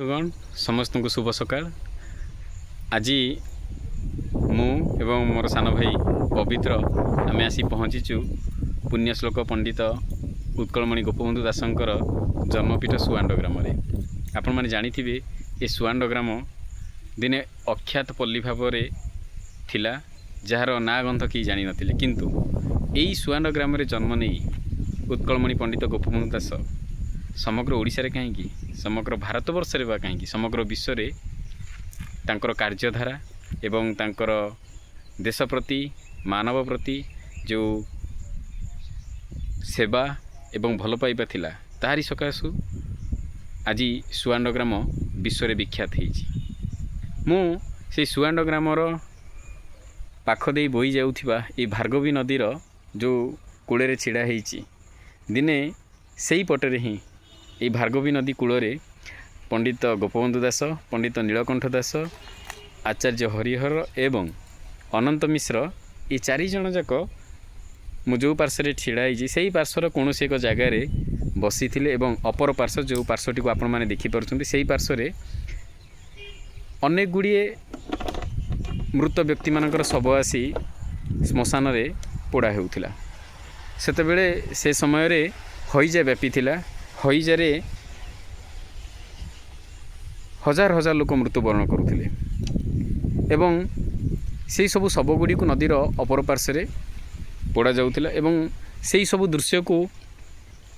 गण समस्त को शुभ सकाळ। आज मु एवं मोर सान भाई पवित्र आम आसी पहुँचीचु पुण्यश्लोक पंडित उत्कलमणि गोपबंधु दासंकर जन्मपीठ सुआंड ग्राम। आपण मैंने जानी ये सुआंड ग्राम दिने अख्यात पल्ली भाव थिला, जार ना गंध कि जानी नथिले, किंतु यही सुआंड ग्राम जन्म नहीं उत्कलमणि पंडित गोपबंधु दास समग्र ओडिशा रे कहीं, समग्र भारतवर्ष रे बा कहीं, समग्र विश्व रे तांकर कार्यधारा एवं तांकर देश प्रति मानव प्रति जो सेवा एवं भल पाइबा थिला ताहारी सकाशु आज सुआंड ग्राम विश्व रे विख्यात होईछि। मु से सुआंड ग्रामर पाख दे बोई जाउथिबा ए भार्गवी नदीर जो कूले रे छिड़ा होईछि, दिने सेई पटरे ही ये भार्गवी नदी कूल पंडित गोपबंधु दास, पंडित नीलकंठ दास, आचार्य हरिहर एवं अनंत मिश्र ये चारि जन जाक मु जो पार्श्व छिड़ाई से पार्श्वर कौन एक जगार बसी थिले एवं अपर पार्श्व जो पार्श्वटी को आपण मैंने देखिपुं से पार्श्वर अनेक गुड़िए मृत व्यक्ति मानकर शव आसी श्मशान रे पोड़ा होउथिला। सेतेबेले से समय रे हईजा व्यापी थिला। हईजारे हजार हजार लोक मृत्युवरण करुथिले एवं से सब शवगुड़ी को नदीर अपर पार्श्वे पोड़ा जाउथिला एवं से सब दृश्य को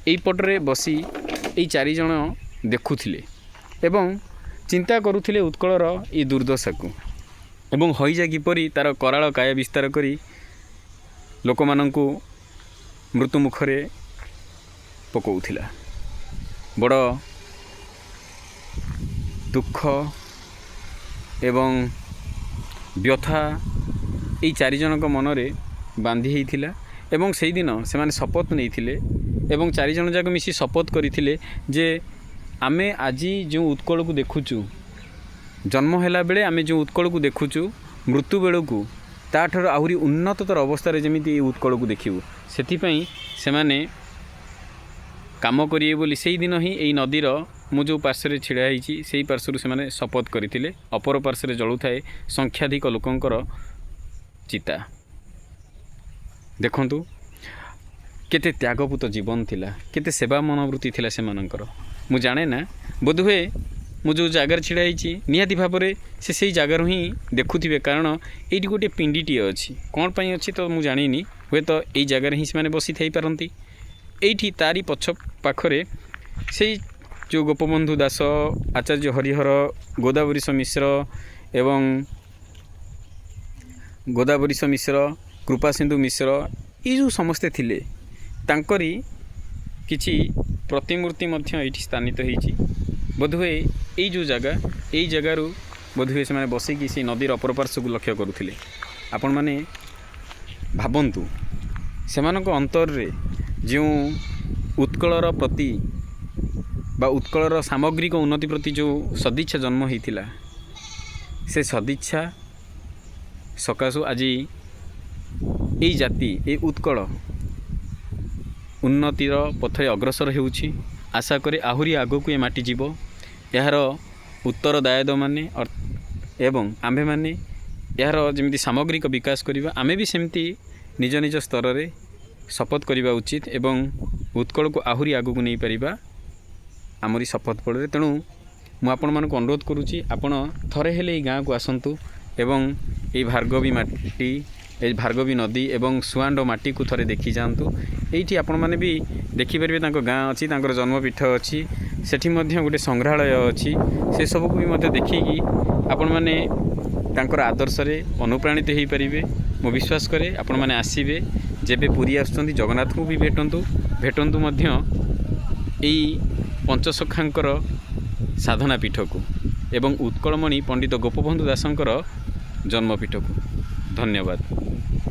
एई पटरे बसी एई चारि जण देखुथिले एवं चिंता करुथिले उत्कलर ए दुर्दशा को एवं हईजा किपरि तार कराल काय विस्तार करी लोकमानंकु मृत्यु मुखरे पकाउथिला। बड़ दुख एवं व्यथा ये चारि जनक मनरे बांधी होइथिला एवं सेई दिन से माने शपथ नैथिले एवं चारि जन जाक मिसी शपथ करिथिले जे आमे आज जो उत्कल को देखुचु, जन्म हैला बेले आमे जो उत्कल को देखुचु, मृत्यु बेल को ताठर आहुरी उन्नततर अवस्था जमिति उत्कल को देखिबु, सेथिपई से माने काम करिए बोली से दिन ही यही नदीर मु जो पार्श्व छिड़ा होती से पार्श्व से माने शपथ करते। अपर पार्श्व जलु थाए संख्याधिक लोकंकर चिता। देखंतु केते त्यागपूत जीवन थिला, केते सेवा मनोवृत्ति थिला से मानकर मु जाने ना। बोधहुए मु जो जगार छिड़ा होती निहाती भाव से जगार ही देखुथिबे, कारण ये गोटे पिंडीटी अच्छी कौन पाई अच्छी तो मु जानिनी, हुए तो यही जगार ही से बसी थई पारंती। एठी तारी पछ पाखरे से जो गोपबंधु दास, आचार्य हरिहर, गोदावरीश मिश्र एवं गोदावरीश मिश्र, कृपासिंधु मिश्र ये जो समस्ते थिले तांकरी किछि प्रतिमूर्ति मध्य एठी स्थानित होईछि। बोधहुए एई जो जगह एई जगारू बोधहुए से माने बसिकी से नदीर अपर पार्श्व को लक्ष्य करुथिले। आपण माने भाबंतु सेमानक अंतर रे जो उत्कलर प्रति बा उत्कलर सामग्रिक उन्नति प्रति जो सदिच्छा जन्म होइथिला, से सदिच्छा सकाशु आज यही जाति ए उत्कल उन्नतिर पथरे अग्रसर हेउछि। आशा करे आहुरी आगकु ए माटी जीव, यार उत्तरदायद माने एवं आम्भे माने यार जेमिति सामग्रिक विकास करिबा, आमे भी सेमति निज निज स्तर रे शपथ करने उचित एवं उत्कल को आहुरी आगू नहीं पारिबा आमरी शपथ पड़े। तेणु मु आपण मानक अनुरोध करुच्ची, आपण थरे हेले गाँ को आसतु एवं ये भार्गवी माटी, ये भार्गवी नदी एवं सुआंड माटी को थरे देखी जातु। ये आपण मैंने भी देखिपारे गाँ अच्छी, जन्मपीठ अच्छी, सेठी मध्य गोटे संग्रहालय अच्छी, से सब को भी देखिकी आपण मैंने तांकर आदर्श रे अनुप्राणित हो पारे। मु विश्वास करे आपण मैंने आसबे, जेबे पुरी आसुचंती जगन्नाथ को भी भेटंतु मध्य यही पंचसखांकर साधना पीठ को एवं उत्कलमणि पंडित गोपबंधु दासंकर जन्मपीठ को। धन्यवाद।